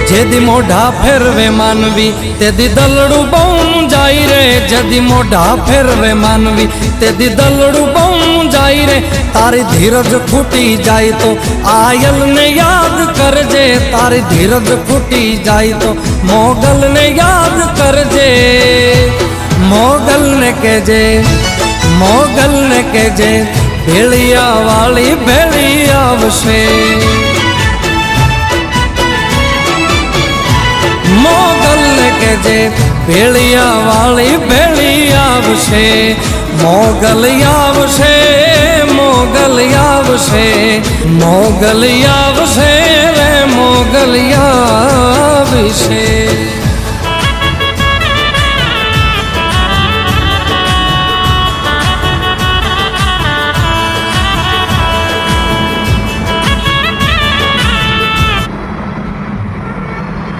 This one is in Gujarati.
જેદી મોઢા ફેરવે માનવી તેદી દલડું બહુ જાય રે, જેદી મોઢા ફેરવે માનવી તેદી દલડું બહુ જાય રે। તારી ધીરજ ફૂટી જાય તો આયલને યાદ કરજે, તારી ધીરજ ફૂટી જાય તો મોગલને યાદ કરજે। મોગલને કહેજે, મોગલને કહેજે ભેળિયા વાળી ભેળી આવશે। મોગલને કહેજે ભેળિયા વાળી ભેળી આવશે। મોગલ આવશે, મોગલ આવશે, મોગલ આવશે રે મોગલ આવશે।